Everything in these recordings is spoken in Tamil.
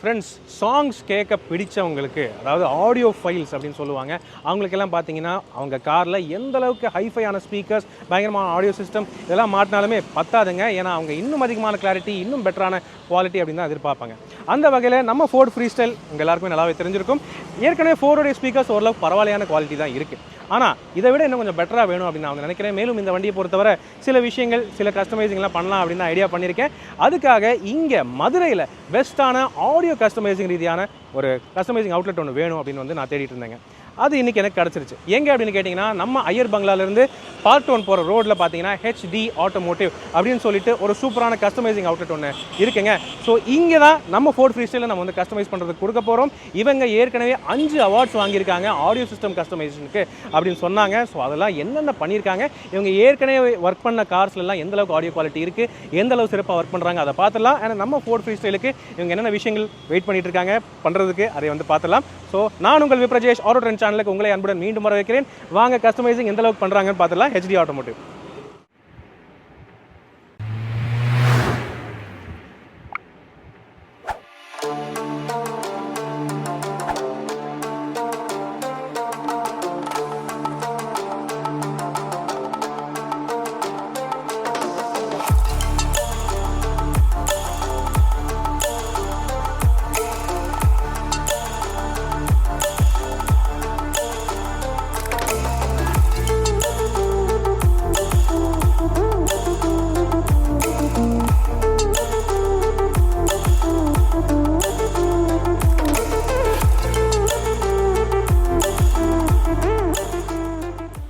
ஃப்ரெண்ட்ஸ், சாங்ஸ் கேட்க பிடிச்சவங்களுக்கு, அதாவது ஆடியோ ஃபைல்ஸ் அப்படின்னு சொல்லுவாங்க, அவங்களுக்கெல்லாம் பார்த்தீங்கன்னா அவங்க காரில் எந்த அளவுக்கு ஹைஃபையான ஸ்பீக்கர்ஸ், பயங்கரமான ஆடியோ சிஸ்டம் இதெல்லாம் மாட்டினாலுமே பத்தாதுங்க. ஏன்னா அவங்க இன்னும் அதிகமான கிளாரிட்டி, இன்னும் பெட்டரான குவாலிட்டி அப்படின்னு தான் எதிர்பார்ப்பாங்க. அந்த வகையில் நம்ம ஃபோர்ட் ஃப்ரீஸ்டைல் உங்கள் எல்லாருக்குமே நல்லாவே தெரிஞ்சிருக்கும். ஏற்கனவே ஃபோர்டோடைய ஸ்பீக்கர்ஸ் ஓரளவுக்கு பரவாயில்லையான குவாலிட்டி தான் இருக்குது. ஆனால் இதை விட இன்னும் கொஞ்சம் பெட்டராக வேணும் அப்படின்னு நான் நினைக்கிறேன். மேலும் இந்த வண்டியை பொறுத்தவரை சில விஷயங்கள், சில கஸ்டமைசிங்லாம் பண்ணலாம் அப்படின்னு ஐடியா பண்ணியிருக்கேன். அதுக்காக இங்கே மதுரையில் பெஸ்ட்டான ஆடியோ கஸ்டமைசிங் ரீதியான ஒரு கஸ்டமைசிங் அவுட்லெட் ஒன்று வேணும் அப்படின்னு நான் தேடிட்டு இருந்தேங்க. அது இன்றைக்கி எனக்கு கிடச்சிருச்சு. எங்கே அப்படின்னு கேட்டிங்கன்னா, நம்ம ஐயர் பங்களாலேருந்து பார்ட் 1 போகிற ரோட்டில் பார்த்தீங்கன்னா ஹெச்டி ஆட்டோமோட்டிவ் அப்படின்னு சொல்லிட்டு ஒரு சூப்பரான கஸ்டமைசிங் அவுட்லெட் ஒன்று இருக்குங்க. ஸோ இங்கே தான் நம்ம ஃபோர்ட் ஃப்ரீஸ்டைலில் நம்ம கஸ்டமைஸ் பண்ணுறதுக்கு கொடுக்க போகிறோம். இவங்க ஏற்கனவே 5 அவார்ட்ஸ் வாங்கியிருக்காங்க ஆடியோ சிஸ்டம் கஸ்டமைசேஷனுக்கு அப்படின்னு சொன்னாங்க. ஸோ அதெல்லாம் என்னென்ன பண்ணியிருக்காங்க, இவங்க ஏற்கனவே ஒர்க் பண்ண கார்ஸ்லாம் எந்த அளவுக்கு ஆடியோ குவாலிட்டி இருக்குது, எந்த அளவுக்கு சிறப்பாக ஒர்க் பண்ணுறாங்க அதை பார்த்துலாம். ஏன்னா நம்ம ஃபோர்ட் ஃப்ரீஸ்டைலுக்கு இவங்க என்னென்ன விஷயங்கள் வெயிட் பண்ணிட்டு இருக்காங்க பண்ணுறதுக்கு அதை பார்த்துலாம். ஸோ நான் உங்கள் விப்ரஜேஷ் ஆட்டோ ட்ரெண்ட் சேனலுக்கு உங்களை அன்புடன் மீண்டும் வர வைக்கிறேன். வாங்க கஸ்டமைசிங் எந்த அளவுக்கு பண்ணுறாங்கன்னு பார்த்துலாம். HD automotive.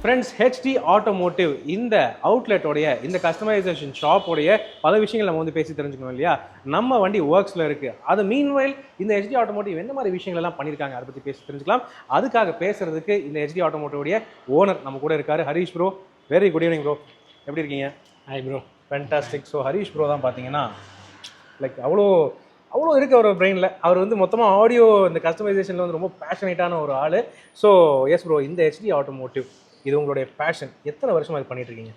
Friends, HD automotive இந்த அவுட்லெட்டோடைய, இந்த கஸ்டமைசேஷன் ஷாப்போடைய பல விஷயங்கள் நம்ம பேசி தெரிஞ்சுக்கணும் இல்லையா. நம்ம வண்டி ஒர்க்ஸில் இருக்குது. அது மீன்வைல் இந்த ஹெச்டி ஆட்டோமோட்டிவ் என்ன மாதிரி விஷயங்கள் எல்லாம் பண்ணியிருக்காங்க அதை பற்றி பேசி தெரிஞ்சுக்கலாம். அதுக்காக பேசுறதுக்கு இந்த ஹெச்டி ஆட்டோமோட்டிவோடைய ஓனர் நம்ம கூட இருக்காரு, Harish bro. Very good evening bro, எப்படி இருக்கீங்க? Hi bro. Fantastic. So Harish bro தான் பார்த்தீங்கன்னா அவ்வளோ இருக்குது அவர் பிரெயினில். அவர் மொத்தமாக ஆடியோ இந்த கஸ்டமைசேஷனில் ரொம்ப பேஷனேட்டான ஒரு ஆள். ஸோ எஸ் ப்ரோ, இந்த ஹெச்டி ஆட்டோமோட்டிவ் இது உங்களுடைய பேஷன். எத்தனை வருஷமாக இது பண்ணிட்டு இருக்கீங்க?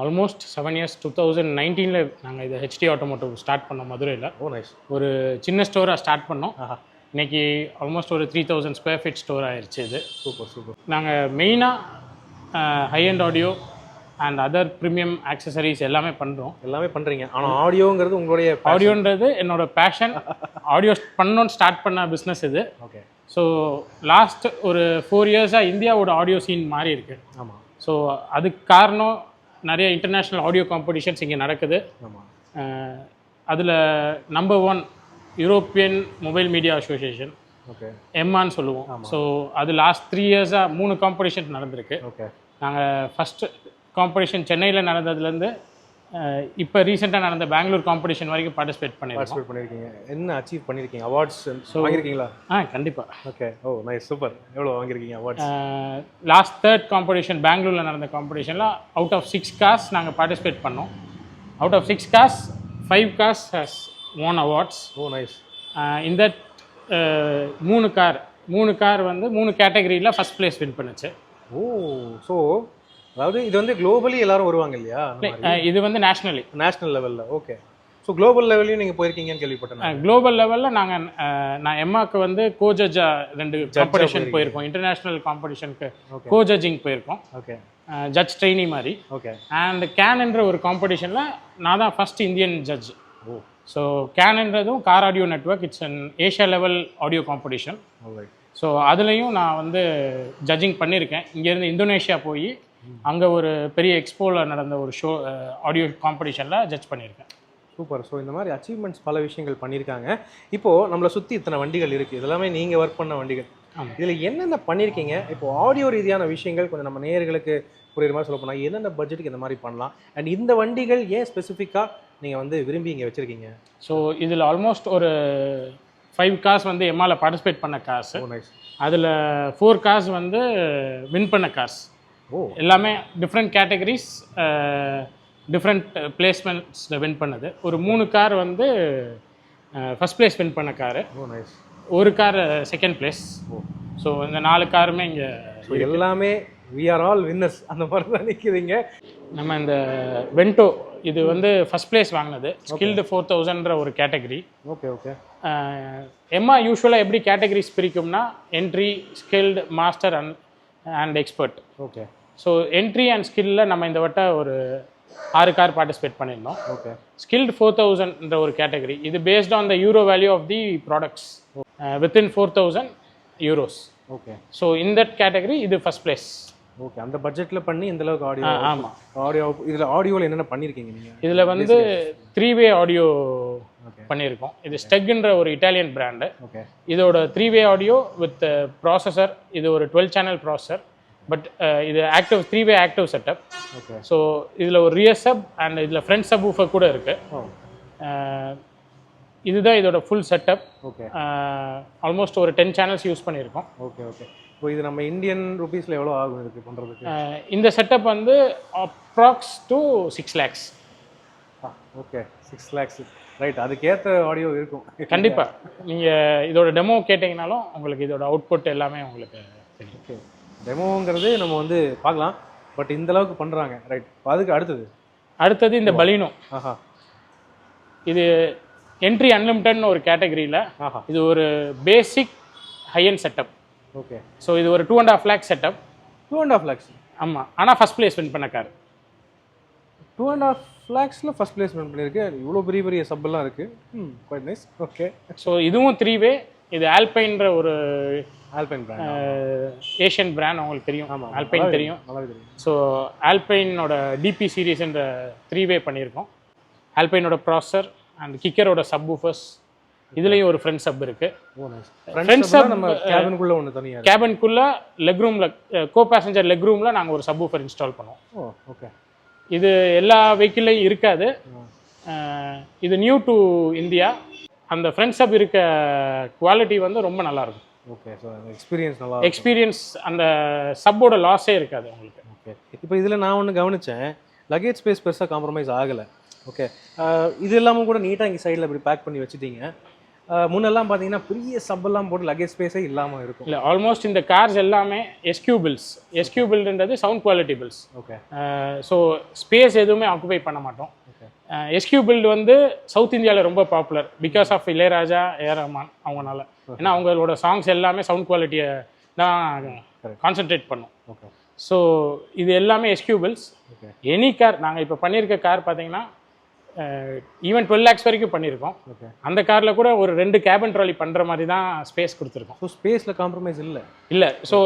Almost 7 years. 2019 நாங்கள் இதை ஹெச்டி ஆட்டோமோட்டிவ் ஸ்டார்ட் பண்ணோம் மதுரையில். ஓ நைஸ். ஒரு சின்ன ஸ்டோராக ஸ்டார்ட் பண்ணோம். இன்னைக்கு ஆல்மோஸ்ட் ஒரு 3000 ஸ்கொயர் ஃபீட் ஸ்டோர் ஆயிடுச்சு இது. Super super. நாங்கள் மெயினாக high and audio and other premium accessories எல்லாமே பண்ணுறீங்க. ஆனால் ஆடியோங்கிறது உங்களுடைய ஆடியோன்றது என்னோட பேஷன். ஆடியோ பண்ணணும்னு ஸ்டார்ட் பண்ண பிஸ்னஸ் இது. ஓகே. ஸோ லாஸ்ட் ஒரு 4 இயர்ஸாக இந்தியாவோட ஆடியோ சீன் மாறி இருக்குது. ஆமாம். ஸோ அதுக்கு காரணம் நிறைய இன்டர்நேஷ்னல் ஆடியோ காம்படிஷன்ஸ் இங்கே நடக்குது. ஆமாம். அதில் number 1 European mobile media association, okay, எம்மான்னு சொல்லுவோம். ஸோ அது லாஸ்ட் 3 இயர்ஸாக 3 காம்படிஷன் நடந்திருக்கு. ஓகே. நாங்கள் ஃபஸ்ட்டு காம்படிஷன் சென்னையில் நடந்ததுலேருந்து இப்போ ரீசெண்டாக நடந்த பெங்களூர் காம்படிஷன் வரைக்கும் பார்ட்டிசிபேட் பண்ணியிருக்கீங்க. என்ன அச்சீவ் பண்ணியிருக்கீங்க? அவார்ட்ஸ் வாங்கியிருக்கீங்களா? கண்டிப்பாக. ஓகே. Oh nice, super. எவ்வளோ வாங்கியிருக்கீங்க அவார்ட்ஸ்? லாஸ்ட் 3rd காம்படிஷன் பெங்களூரில் நடந்த காம்படிஷனில் அவுட் ஆஃப் 6 கார்ஸ் நாங்கள் பார்ட்டிசிபேட் பண்ணோம். Out of 6 cars 5 cars has won awards. Oh nice. இந்த 3 கார் 3 கேட்டகரியில் ஃபஸ்ட் பிளேஸ் வின் பண்ணுச்சு. ஓ, ஸோ அதாவது இது குளோபலி எல்லாரும் வருவாங்க இல்லையா? இது நேஷனல் லெவலில். ஓகே. ஸோ குளோபல் லெவல்லையும் நீங்கள் போயிருக்கீங்கன்னு கேள்விப்பட்டேன். குளோபல் லெவலில் நான் எம்மாக்கு கோஜட்ஜா 2 காம்படிஷன் போயிருக்கோம். இன்டர்நேஷ்னல் காம்படிஷனுக்கு கோஜட்ஜிங் போயிருக்கோம். ஓகே. ஜட்ஜ் ட்ரெயினி மாதிரி. ஓகே. அண்ட் கேன்ன்ற ஒரு காம்படிஷனில் நான் தான் first Indian judge. Oh. So கேன்ன்றதும் car audio network, it's an Asia level audio competition. So அதுலேயும் நான் ஜட்ஜிங் பண்ணியிருக்கேன். இங்கேருந்து இந்தோனேஷியா போய் அங்கே ஒரு பெரிய எக்ஸ்போவில் நடந்த ஒரு ஷோ ஆடியோ காம்படிஷனில் ஜட்ஜ் பண்ணியிருக்கேன். சூப்பர். ஸோ இந்த மாதிரி அச்சீவ்மெண்ட்ஸ் பல விஷயங்கள் பண்ணியிருக்காங்க. இப்போது நம்மளை சுற்றி இத்தனை வண்டிகள் இருக்குது, இதெல்லாமே நீங்கள் ஒர்க் பண்ண வண்டிகள். இதில் என்னென்ன பண்ணியிருக்கீங்க? இப்போது ஆடியோ ரீதியான விஷயங்கள் கொஞ்சம் நம்ம நேயர்களுக்கு புரியுற மாதிரி சொல்ல போனால் என்னென்ன பட்ஜெட்டுக்கு இந்த மாதிரி பண்ணலாம், அண்ட் இந்த வண்டிகள் ஏன் ஸ்பெசிஃபிக்காக நீங்கள் விரும்பி இங்கே வச்சுருக்கீங்க? ஸோ இதில் ஆல்மோஸ்ட் ஒரு 5 கார்ஸ் எம்மாவில் பார்ட்டிசிபேட் பண்ண கார்ஸ். அதில் 4 கார்ஸ் வின் பண்ண கார்ஸ். ஓ. எல்லாமே டிஃப்ரெண்ட் கேட்டகரிஸ், டிஃப்ரெண்ட் பிளேஸ்மெண்ட்ஸில் வின் பண்ணது. ஒரு 3 கார் ஃபஸ்ட் பிளேஸ் வின் பண்ண காரு. ஓ நைஸ். ஒரு கார் செகண்ட் பிளேஸ். ஸோ இந்த 4 காருமே இங்கே எல்லாமே வி ஆர் ஆல் வின்னர்ஸ் அந்த மாதிரி தான் நிற்கிறீங்க. நம்ம இந்த வென்டோ இது வந்து ஃபஸ்ட் ப்ளேஸ் வாங்கினது ஸ்கில்டு 4000ன்ற ஒரு கேட்டகரி. Okay okay. எம்மா யூஸ்வலாக எப்படி கேட்டகரிஸ் பிரிக்கும்னா entry, skilled, master and expert. Okay. So entry and ஸ்கில்லில் நம்ம இந்த வட்ட ஒரு 6 கார் பார்ட்டிசிபேட் பண்ணியிருந்தோம். ஓகே. ஸ்கில்டு 4000ன்ற ஒரு கேட்டகரி, இது based on the euro value of the products within 4000 euros. Okay. So in that category இது ஃபஸ்ட் ப்ளேஸ். ஓகே. அந்த பட்ஜெட்டில் பண்ணி இந்த அளவுக்கு ஆடியோ. ஆமாம். ஆடியோ இதில் ஆடியோவில் என்னென்ன பண்ணியிருக்கீங்க நீங்கள்? இதில் வந்து 3-way ஆடியோ பண்ணியிருக்கோம். இது ஸ்டெக்ன்ற ஒரு இட்டாலியன் பிராண்டு. ஓகே. இதோட 3-way ஆடியோ வித் ப்ராசஸர். இது ஒரு 12 சேனல் ப்ராசஸர். பட் இது active 3-way active setup. Okay. So இதில் ஒரு ரியர் சப் அண்ட் இதில் ஃப்ரண்ட் சப் ஊஃபர் கூட இருக்குது. இதுதான் இதோட ஃபுல் செட்டப். ஓகே. ஆல்மோஸ்ட் ஒரு 10 சேனல்ஸ் யூஸ் பண்ணியிருக்கோம். Okay okay. இப்போ இது நம்ம இந்தியன் ருபீஸில் எவ்வளோ ஆகும் இதுக்கு பண்ணுறதுக்கு? இந்த செட்டப் வந்து approx to 6 lakhs. Okay. 6 lakhs. Right. அதுக்கேற்ற ஆடியோ இருக்கும் கண்டிப்பாக. நீங்கள் இதோட டெமோ கேட்டிங்கனாலும் உங்களுக்கு இதோட அவுட்புட் எல்லாமே உங்களுக்கு தெரியும். ஓகே. டெமோங்கிறது நம்ம வந்து பார்க்கலாம். பட் இந்த அளவுக்கு பண்ணுறாங்க. ரைட். அதுக்கு அடுத்தது இந்த பலீனோ. ஆஹா. இது என்ட்ரி அன்லிமிட்டட்னு ஒரு கேட்டகரியில். ஆஹா. இது ஒரு பேசிக் ஹையன் செட்டப். ஓகே. ஸோ இது ஒரு 2.5 lakh செட்டப். 2.5 lakhs. ஆமாம். ஆனால் ஃபஸ்ட் ப்ளேஸ் வின் பண்ண கார். 2.5 lakhsல ஃபஸ்ட் ப்ளேஸ் வின் பண்ணியிருக்கு. இவ்வளோ பெரிய பெரிய சப்பெல்லாம் இருக்குது. Quite nice. ஓகே. ஸோ இதுவும் 3-way. இது ஆல்பைன்ற ஒரு ஆல்பைன் பிராண்ட், ஏஷியன் பிராண்ட். உங்களுக்கு தெரியும். ஆமாம். ஆல்பைன் தெரியும். நல்லாவே தெரியும். ஸோ ஆல்பைனோட டிபி சீரீஸ்ன்ற 3-way பண்ணியிருக்கோம். ஆல்பைனோட ப்ராசஸர் அண்ட் கிக்கரோட சப் ஊஃபர்ஸ். இதுலேயும் ஒரு ஃப்ரண்ட் சப் இருக்குது. Oh nice. ஃப்ரண்ட் சப் நம்ம கேபினுக்குள்ளே ஒன்று தனியாக கேபினுக்குள்ளே லெக் ரூமில் கோ பேசஞ்சர் லெக் ரூமில் நாங்கள் ஒரு சப் ஊஃபர் இன்ஸ்டால் பண்ணுவோம். ஓ ஓகே. இது எல்லா வெஹிக்கிள்லையும் இருக்காது. இது நியூ டு இந்தியா. அந்த ஃப்ரண்ட் சப் இருக்க குவாலிட்டி வந்து ரொம்ப நல்லாயிருக்கும். ஓகே. ஸோ எக்ஸ்பீரியன்ஸ் அந்த சப்போட லாஸே இருக்காது உங்களுக்கு. ஓகே. இப்போ இதில் நான் ஒன்று கவனித்தேன், லக்கேஜ் ஸ்பேஸ் பெருசாக காம்ப்ரமைஸ் ஆகலை. ஓகே. இது எல்லாமும் கூட நீட்டாக இங்கே சைடில் இப்படி பேக் பண்ணி வச்சுட்டீங்க. முன்னெல்லாம் பார்த்தீங்கன்னா பெரிய சப்பெல்லாம் போட்டு லக்கேஜ் ஸ்பேஸே இல்லாமல் இருக்கும். இல்லை, ஆல்மோஸ்ட் இந்த கார்ஸ் எல்லாமே எஸ்கியூ பில்ஸ். எஸ்கியூ பில்டுன்றது sound quality builds. Okay. So space எதுவுமே ஆக்குபை பண்ண மாட்டோம். எஸ்கியூ பில்டு வந்து சவுத் இந்தியாவில் ரொம்ப popular because of Ilaiyaraaja, AR Rahman அவங்கனால. ஏன்னா அவங்களோட சாங்ஸ் எல்லாமே சவுண்ட் குவாலிட்டியை தான் கான்சென்ட்ரேட் பண்ணும். ஓகே. ஸோ இது எல்லாமே எஸ்கியூ பில்ஸ். எனி கார் நாங்கள் இப்போ பண்ணியிருக்க கார் பார்த்தீங்கன்னா ஈவன் 12 lakhs வரைக்கும் பண்ணியிருக்கோம். ஓகே. அந்த காரில் கூட ஒரு 2 கேபின் ட்ராலி பண்ணுற மாதிரி தான் ஸ்பேஸ் கொடுத்துருக்கோம். ஸோ ஸ்பேஸில் காம்ப்ரமைஸ் இல்லை. ஸோ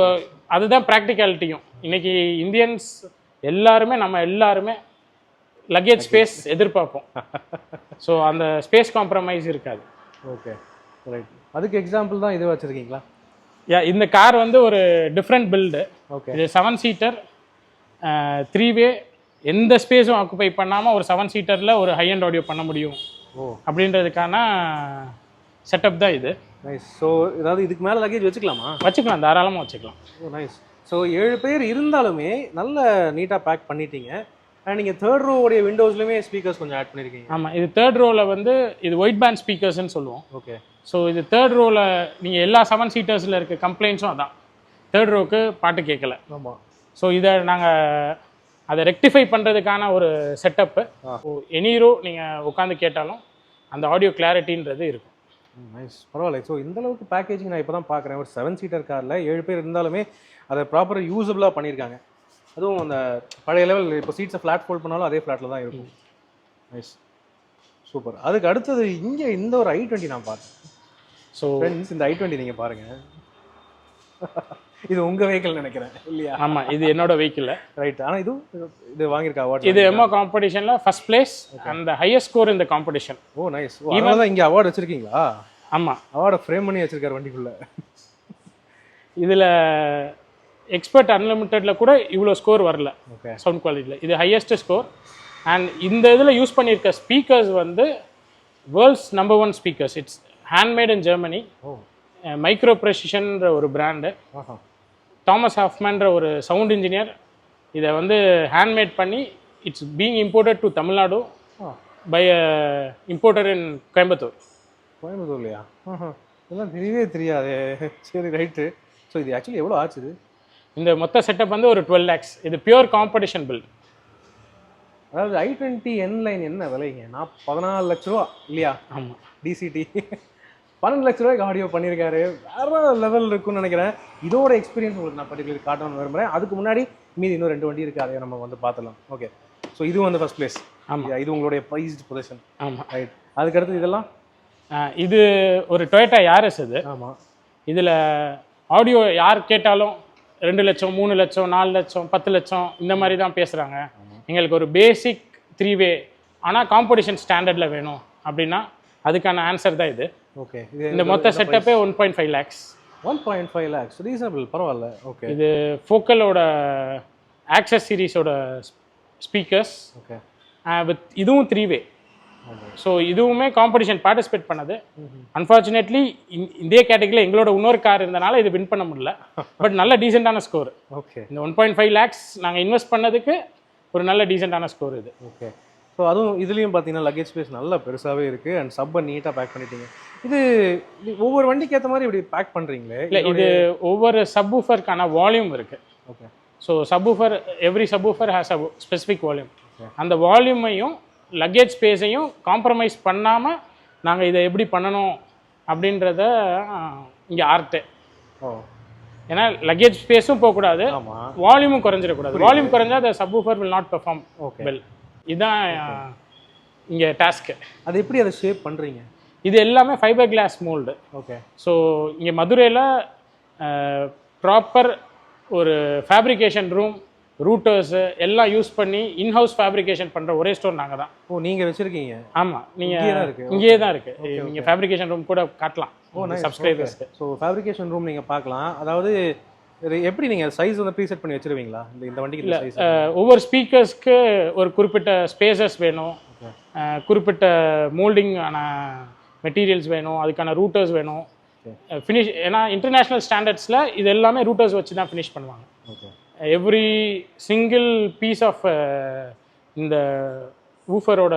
அதுதான் ப்ராக்டிகாலிட்டியும். இன்றைக்கி இந்தியன்ஸ் எல்லாருமே நம்ம எல்லாருமே லக்கேஜ் ஸ்பேஸ் எதிர்பார்ப்போம். ஸோ அந்த ஸ்பேஸ் காம்ப்ரமைஸ் இருக்காது. ஓகே. ரைட். அதுக்கு எக்ஸாம்பிள் தான் இது வச்சுருக்கீங்களா? இந்த கார் வந்து ஒரு டிஃப்ரெண்ட் பில்டு. ஓகே. இது 7 seater 3-way. எந்த ஸ்பேஸும் ஆக்குபை பண்ணாமல் ஒரு 7 seaterல ஒரு ஹை அண்ட் ஆடியோ பண்ண முடியும் அப்படின்றதுக்கான செட்டப் தான் இது. நைஸ். ஸோ ஏதாவது இதுக்கு மேலே லக்கேஜ் வச்சுக்கலாமா? வச்சுக்கலாம், தாராளமாக வச்சுக்கலாம். ஓ நைஸ். ஸோ 7 பேர் இருந்தாலுமே நல்ல நீட்டாக பேக் பண்ணிட்டீங்க. நீங்கள் 3rd ரோவுடைய விண்டோஸ்லையுமே ஸ்பீக்கர்ஸ் கொஞ்சம் ஆட் பண்ணியிருக்கீங்க. ஆமாம். இது 3rd ரோவில் வந்து இது ஒயிட் பேண்ட் ஸ்பீக்கர்ஸ்ன்னு சொல்லுவோம். ஓகே. ஸோ இது 3rd ரோவில் நீங்கள் எல்லா 7 seatersல இருக்க கம்ப்ளைண்ட்ஸும் அதான். 3rd ரோவுக்கு பாட்டு கேட்கல. ஆமாம். ஸோ இதை நாங்கள் அதை ரெக்டிஃபை பண்ணுறதுக்கான ஒரு செட்டப்பு. எனி ரோ நீங்கள் உட்காந்து கேட்டாலும் அந்த ஆடியோ கிளாரிட்டின்றது இருக்கும். நைஸ். பரவாயில்ல. ஸோ இந்த அளவுக்கு பேக்கேஜிங் நான் இப்போ தான் பார்க்குறேன். ஒரு 7 seater காரில் 7 பேர் இருந்தாலுமே அதை ப்ராப்பராக யூஸபிளாக பண்ணியிருக்காங்க. அதுவும் அந்த பழைய லெவல் இப்போ சீட்ஸை ஃப்ளாட் ஃபோல்ட் பண்ணாலும் அதே ஃப்ளாட்டில் தான் இருக்கும். நைஸ். சூப்பர். அதுக்கு அடுத்தது இங்கே இந்த ஒரு i20 நான் பார்த்தேன். ஸோ ஃப்ரெண்ட்ஸ், இந்த i20 நீங்கள் பாருங்கள். இது உங்கள் வெஹிக்கிள் நினைக்கிறேன் இல்லையா? ஆமாம், இது என்னோட வெஹிக்கிள். ரைட். ஆனால் இது வாங்கியிருக்க அவார்ட். இது எம்ஓ காம்படிஷனில் first place and highest score இந்த காம்படிஷன். Oh nice. இவன் தான் இங்கே அவார்டு வச்சுருக்கீங்களா? ஆமாம். அவார்டை ஃப்ரேம் பண்ணி வச்சுருக்காரு வண்டிக்குள்ளே. இதில் எக்ஸ்பர்ட் அன்லிமிட்டடில் கூட இவ்வளோ ஸ்கோர் வரல. ஓகே. சவுண்ட் குவாலிட்டியில் இது ஹையஸ்ட் ஸ்கோர். அண்ட் இந்த இதில் யூஸ் பண்ணியிருக்க ஸ்பீக்கர்ஸ் வந்து world's number 1 speakers. It's handmade in Germany. Micro ப்ரெசிஷன்ற ஒரு பிராண்டு. தாமஸ் ஹாஃப்மேன்ற ஒரு சவுண்ட் இன்ஜினியர் இதை வந்து ஹேண்ட்மேட் பண்ணி it's being imported to Tamil Nadu by importer in Coimbatore. கோயம்புத்தூர்லையா? இதெல்லாம் தெரியவே தெரியாது. சரி ரைட்டு. ஸோ இது ஆக்சுவலி எவ்வளோ ஆச்சுது? இந்த மொத்த செட்டப் வந்து ஒரு 12 lakhs. இது பியூர் காம்படிஷன் பில். அதாவது i20 N லைன் என்ன விலைங்க? நான் 14 லட்ச ரூபா இல்லையா? ஆமாம். டிசிடி 12 லட்ச ரூபாய்க்கு ஆடியோ பண்ணியிருக்காரு. வேற லெவல் இருக்குன்னு நினைக்கிறேன். இதோட எக்ஸ்பீரியன்ஸ் உங்களுக்கு நான் பர்டிகுலர் காட்டணும்னு விரும்புகிறேன். அதுக்கு முன்னாடி மீதி இன்னும் 2 வண்டி இருக்குது, அதை நம்ம வந்து பார்த்துலாம். ஓகே, ஸோ இது வந்து ஃபர்ஸ்ட் பிளேஸ். ஆமாம், இது உங்களுடைய ப்ரைஸ்டு பொசிஷன். ஆமாம், ரைட். அதுக்கடுத்து இதெல்லாம் இது ஒரு டொயோட்டா யாரஸ். இது ஆமாம். இதில் ஆடியோ யார் கேட்டாலும் 2 லட்சம் 3 லட்சம் 4 லட்சம் 10 லட்சம் இந்த மாதிரி தான் பேசுகிறாங்க. எங்களுக்கு ஒரு பேசிக் 3-way ஆனால் காம்படிஷன் ஸ்டாண்டர்டில் வேணும் அப்படின்னா அதுக்கான ஆன்சர் தான் இது. ஓகே, இந்த மொத்த செட்டப்பே 1.5 lakhs. 1.5 lakhs ரீசனபிள், பரவாயில்ல. ஓகே, இது ஃபோக்கலோட ஆக்சஸ் சீரிஸோட ஸ்பீக்கர்ஸ். ஓகே, வித் இதுவும் 3-way. ஸோ இதுவுமே காம்படிஷன் பார்ட்டிசிபேட் பண்ணது. அன்ஃபார்ச்சுனேட்லி இதே கேட்டகரியில் எங்களோட இன்னொரு கார் இருந்தனால இது வின் பண்ண முடியல. பட் நல்ல டீசெண்டான ஸ்கோர். ஓகே, இந்த 1.5 lakhs நாங்கள் இன்வெஸ்ட் பண்ணதுக்கு ஒரு நல்ல டீசெண்டான ஸ்கோர் இது. ஓகே. ஸோ அதுவும் இதுலேயும் பார்த்தீங்கன்னா லக்கேஜ் ஸ்பேஸ் நல்லா பெருசாகவே இருக்குது அண்ட் சப்பை நீட்டாக பேக் பண்ணிட்டீங்க. இது ஒவ்வொரு வண்டிக்கு ஏற்ற மாதிரி இப்படி பேக் பண்ணுறீங்களே? இல்லை, இது ஒவ்வொரு சப்வூஃபருக்கான வால்யூம் இருக்குது. ஓகே, so subwoofer every subwoofer has a specific volume. அந்த வால்யூமையும் லக்கேஜ் ஸ்பேஸையும் காம்ப்ரமைஸ் பண்ணாமல் நாங்கள் இதை எப்படி பண்ணணும் அப்படின்றத இங்கே ஆர்ட்டு. ஓ, ஏன்னா லக்கேஜ் ஸ்பேஸும் போகக்கூடாது, ஆமாம், வால்யூமும் குறைஞ்சிடக்கூடாது. வால்யூம் குறைஞ்சா the subwoofer will not perform well. இதுதான் இங்கே டாஸ்க்கு. அது எப்படி அதை ஷேப் பண்ணுறீங்க? இது எல்லாமே fibre class mould. Okay. So இங்கே மதுரையில் ப்ராப்பர் ஒரு ஃபேப்ரிகேஷன் ரூம், ரூட்டர்ஸு எல்லாம் யூஸ் பண்ணி இன்ஹவுஸ் ஃபேப்ரிகேஷன் பண்ணுற ஒரே ஸ்டோர் நாங்கள் தான். ஓ, நீங்கள் வச்சுருக்கீங்க? ஆமாம், நீங்கள் இங்கேயே தான் இருக்குது. நீங்கள் ஃபேப்ரிகேஷன் ரூம் கூட காட்டலாம் சப்ஸ்கிரைபர்ஸ்க்கு. ஸோ ஃபேப்ரிகேஷன் ரூம் நீங்கள் பார்க்கலாம். அதாவது எப்படி நீங்கள் சைஸ் வந்து ப்ரீசெட் பண்ணி வச்சுருவீங்களா இந்த வண்டிக்கு? இல்லை, ஒவ்வொரு ஸ்பீக்கர்ஸ்க்கு ஒரு குறிப்பிட்ட ஸ்பேசஸ் வேணும், குறிப்பிட்ட மோல்டிங் ஆன மெட்டீரியல்ஸ் வேணும், அதுக்கான ரூட்டர்ஸ் வேணும். ஃபினிஷ் ஏன்னா இன்டர்நேஷ்னல் ஸ்டாண்டர்ட்ஸில் இது எல்லாமே ரூட்டர்ஸ் வச்சு தான் ஃபினிஷ் பண்ணுவாங்க. எவ்ரி சிங்கிள் பீஸ் ஆஃப் இந்த ஊஃபரோட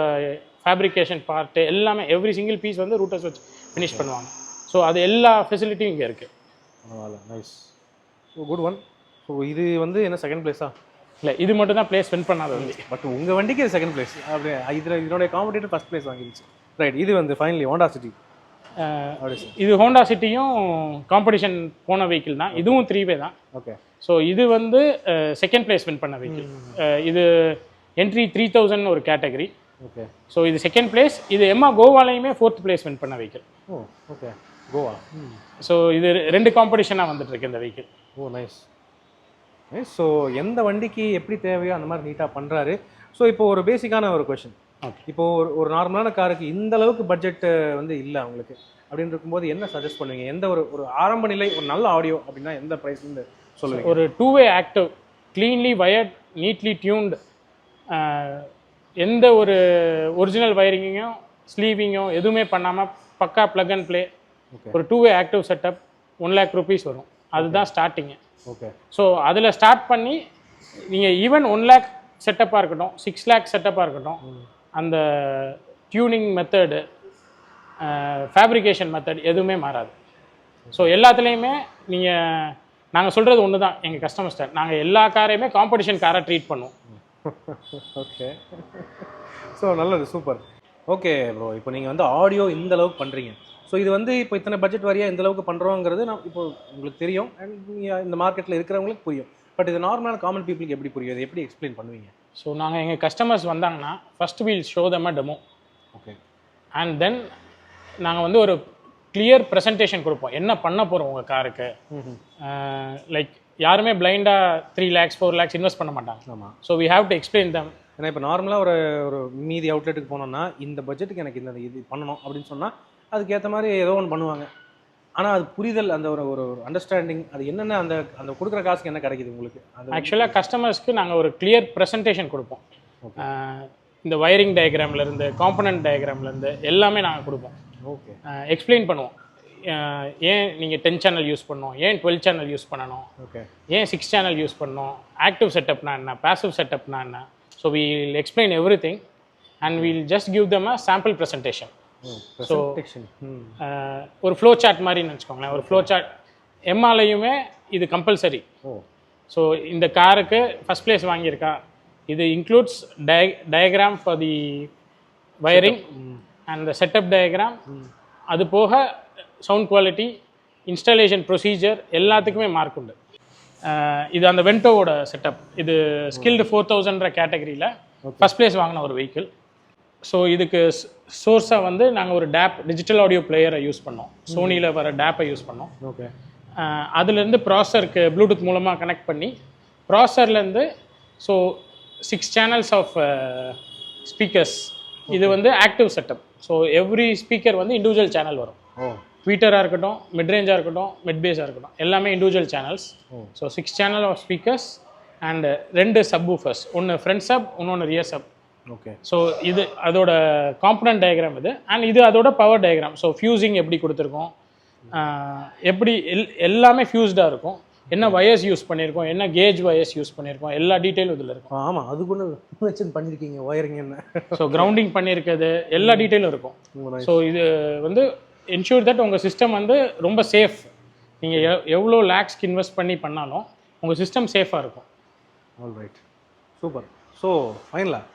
ஃபேப்ரிகேஷன் பார்ட்டு எல்லாமே எவ்ரி சிங்கிள் பீஸ் வந்து ரூட்டர்ஸ் வச்சு ஃபினிஷ் பண்ணுவாங்க. ஸோ அது எல்லா ஃபெசிலிட்டியும் இங்கே இருக்குது. பரவாயில்ல, நைஸ், குட் ஒன். ஸோ இது வந்து என்ன செகண்ட் பிளேஸா? இல்லை, இது மட்டும் தான் பிளேஸ் வின் பண்ணாத வண்டி. பட் உங்கள் வண்டிக்கு இது செகண்ட் பிளேஸ். அப்படியே இதனுடைய காம்படிட்டர் ஃபர்ஸ்ட் பிளேஸ் வாங்கிடுச்சு. ரைட். இது வந்து ஃபைனலி ஹோண்டா சிட்டி. இது ஹோண்டா சிட்டியும் காம்படிஷன் போன வெஹிக்கிள் தான். இதுவும் 3-way தான். ஓகே. ஸோ இது வந்து செகண்ட் பிளேஸ் வின் பண்ண வெஹிக்கிள். இது என்ட்ரி 3000 ஒரு கேட்டகரி. ஓகே. ஸோ இது செகண்ட் பிளேஸ். இது எம்மா கோவாலையுமே 4th பிளேஸ் வின் பண்ண வெஹிக்கிள். ஓ, ஓகே, கோவா. ஸோ இது 2 காம்படிஷனாக வந்துட்டு இருக்கு இந்த வெஹிக்கிள். ஓ, நைஸ். ஸோ எந்த வண்டிக்கு எப்படி தேவையோ அந்த மாதிரி நீட்டாக பண்ணுறாரு. ஸோ இப்போ ஒரு பேசிக்கான ஒரு கொஷின். இப்போ ஒரு நார்மலான காருக்கு இந்த அளவுக்கு பட்ஜெட் வந்து இல்லை அவங்களுக்கு அப்படின்னு இருக்கும்போது என்ன சஜஸ்ட் பண்ணுவீங்க? எந்த ஒரு ஆரம்ப நிலை ஒரு நல்ல ஆடியோ அப்படின்னா எந்த ப்ரைஸ்லேருந்து சொல்லுங்கள்? ஒரு 2-way active, க்ளீன்லி wired, neatly tuned, எந்த ஒரு ஒரிஜினல் வயரிங்கையும் ஸ்லீவிங்கும் எதுவுமே பண்ணாமல் பக்கா ப்ளக் அண்ட் ப்ளே ஒரு 2-way active setup 1 lakh rupees வரும். அதுதான் ஸ்டார்டிங்கு. ஓகே. ஸோ அதில் ஸ்டார்ட் பண்ணி நீங்கள் ஈவன் 1 lakh செட்டப்பாக இருக்கட்டும், 6 lakh செட்டப்பாக இருக்கட்டும், அந்த டியூனிங் மெத்தடு, ஃபேப்ரிகேஷன் மெத்தட் எதுவுமே மாறாது. ஸோ எல்லாத்துலேயுமே நாங்கள் சொல்கிறது ஒன்று தான் எங்கள் கஸ்டமர்ஸ்ட்ட. நாங்கள் எல்லா காரையுமே காம்படிஷன் காராக ட்ரீட் பண்ணுவோம். ஓகே. ஸோ நல்லது, சூப்பர். ஓகே ப்ரோ, இப்போ நீங்கள் வந்து ஆடியோ இந்த அளவுக்கு பண்ணுறீங்க. ஸோ இது வந்து இப்போ இத்தனை பட்ஜெட் வரையா இந்த அளவுக்கு பண்ணுறோங்கிறது நான் இப்போ உங்களுக்கு தெரியும் அண்ட் நீங்கள் இந்த மார்க்கெட்டில் இருக்கிறவங்களுக்கு புரியும். பட் இது நார்மலான காமன் பீப்புளுக்கு எப்படி புரியும்? இது எப்படி எக்ஸ்பிளைன் பண்ணுவீங்க? ஸோ நாங்கள் எங்கள் கஸ்டமர்ஸ் வந்தாங்கன்னா first we'll show them a demo. Okay. And then நாங்கள் வந்து ஒரு கிளியர் ப்ரெசன்டேஷன் கொடுப்போம், என்ன பண்ண போகிறோம் உங்கள் காருக்கு. லைக் யாருமே பிளைண்டாக 3 lakhs 4 lakhs இன்வெஸ்ட் பண்ண மாட்டாங்க. ஆமாம். So we have to explain them. ஏன்னா இப்போ நார்மலாக ஒரு மீதி அவுட்லெட்டுக்கு போனோம்னா இந்த பட்ஜெட்டுக்கு எனக்கு இந்த இது பண்ணணும் அப்படின்னு சொன்னால் அதுக்கேற்ற மாதிரி ஏதோ ஒன்று பண்ணுவாங்க. ஆனால் அது புரிதல், அந்த ஒரு அண்டர்ஸ்டாண்டிங், அது என்னென்ன அந்த கொடுக்குற காசுக்கு என்ன கிடைக்குது உங்களுக்கு? ஆக்சுவலாக கஸ்டமர்ஸ்க்கு நாங்கள் ஒரு கிளியர் ப்ரெசன்டேஷன் கொடுப்போம். இந்த வயரிங் டயக்ராம்லேருந்து காம்பனன்ட் டயக்ராம்லேருந்து எல்லாமே நாங்கள் கொடுப்போம். ஓகே. எக்ஸ்பிளைன் பண்ணுவோம். ஏன் நீங்கள் 10 channel யூஸ் பண்ணணும், ஏன் 12 channel யூஸ் பண்ணணும், ஓகே, ஏன் 6 channel யூஸ் பண்ணணும், ஆக்டிவ் செட்டப்னா என்ன, பாசிவ் செட்டப்னா என்ன. So we'll explain everything and we'll just give them a sample presentation. So ஒரு ஃப்ளோ சார்ட் மாதிரி நினச்சிக்கோங்களேன். ஒரு ஃப்ளோ சார்ட் எம்ஆலையுமே இது கம்பல்சரி. ஸோ இந்த காருக்கு ஃபஸ்ட் பிளேஸ் வாங்கியிருக்கா, இது includes diagram for the wiring and the setup diagram, அது போக சவுண்ட் குவாலிட்டி, இன்ஸ்டாலேஷன் ப்ரொசீஜர் எல்லாத்துக்குமே மார்க் உண்டு. இது அந்த வென்டோவோட செட்டப். இது ஸ்கில்டு 4000 கேட்டகரியில் ஃபஸ்ட் பிளேஸ் வாங்கின ஒரு வெஹிக்கிள். ஸோ இதுக்கு சோர்ஸாக வந்து நாங்கள் ஒரு டேப் டிஜிட்டல் ஆடியோ பிளேயரை யூஸ் பண்ணோம். சோனியில் வர டேப்பை யூஸ் பண்ணோம். ஓகே. அதுலேருந்து ப்ராசருக்கு ப்ளூடூத் மூலமாக கனெக்ட் பண்ணி ப்ராசர்லேருந்து ஸோ 6 சேனல்ஸ் ஆஃப் ஸ்பீக்கர்ஸ். இது வந்து active setup. So every speaker வந்து இண்டிவிஜுவல் சேனல் வரும். ட்வீட்டராக இருக்கட்டும், மிட் ரேஞ்சாக இருக்கட்டும், மிட் பேஸாக இருக்கட்டும், எல்லாமே individual channels. So 6 channel of speakers and 2 subwoofers, ஒன்று ஃப்ரண்ட் சப், இன்னொன்று ரியர் சப். ஓகே. ஸோ இது அதோட காம்பனன்ட் டயக்ராம் இது. அண்ட் இது அதோட பவர் டயக்ராம். ஸோ ஃபியூசிங் எப்படி கொடுத்துருக்கோம், எப்படி எல்லாமே ஃபியூஸ்டாக இருக்கும், என்ன வயர்ஸ் யூஸ் பண்ணியிருக்கோம், என்ன கேஜ் வயர்ஸ் யூஸ் பண்ணியிருக்கோம், எல்லா டீட்டெயிலும் இதில் இருக்கும். ஆமாம், அதுக்குள்ள மென்ஷன் பண்ணியிருக்கீங்க ஒயரிங் என்ன. ஸோ கிரவுண்டிங் பண்ணியிருக்கிறது எல்லா டீட்டெயிலும் இருக்கும். ஸோ இது வந்து என்ஷூர் தட் உங்கள் சிஸ்டம் வந்து ரொம்ப சேஃப். நீங்கள் எவ்வளோ லேக்ஸ்க்கு இன்வெஸ்ட் பண்ணாலும் உங்கள் சிஸ்டம் சேஃபாக இருக்கும். All right, super. ஸோ ஃபைனலாக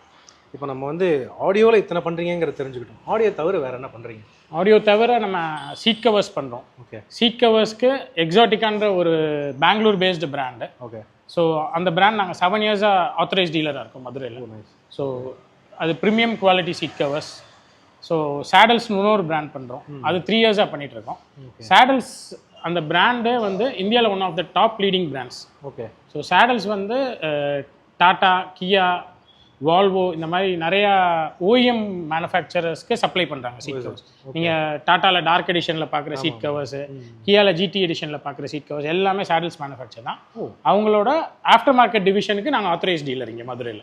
இப்போ நம்ம வந்து ஆடியோவில் இத்தனை பண்ணுறீங்கிறத தெரிஞ்சுக்கிட்டோம். ஆடியோ தவிர வேறு என்ன பண்ணுறீங்க? ஆடியோ தவிர நம்ம சீட் கவர்ஸ் பண்ணுறோம். ஓகே. சீட் கவர்ஸ்க்கு எக்ஸாட்டிக்கான்ற ஒரு Bangalore based brand. Okay. So அந்த பிராண்ட் நாங்கள் 7 இயர்ஸாக ஆத்தரைஸ் டீலராக இருக்கோம் மதுரையில். ஸோ அது premium quality seat covers. So Saddles இன்னொரு பிராண்ட் பண்ணுறோம், அது 3 இயர்ஸாக பண்ணிகிட்ருக்கோம். சேடல்ஸ் அந்த பிராண்டே வந்து இந்தியாவில் one of the top leading brands. Okay. So Saddles வந்து டாட்டா, கியா, வால்வோ இந்த மாதிரி நிறையா ஓஎம் மேனுஃபேக்சரர்ஸ்க்கு சப்ளை பண்ணுறாங்க சீட் கவர்ஸ். நீங்கள் டாட்டாவில் டார்க் எடிஷனில் பார்க்குற சீட் கவர்ஸு, கியாவில் ஜிடி எடிஷனில் பார்க்குற சீட் கவர்ஸ் எல்லாமே சேடல்ஸ் மேனுஃபேக்சர் தான். அவங்களோட ஆஃப்டர் மார்க்கெட் டிவிஷனுக்கு நாங்கள் ஆத்தரைஸ் டீலர் இங்கே மதுரையில்.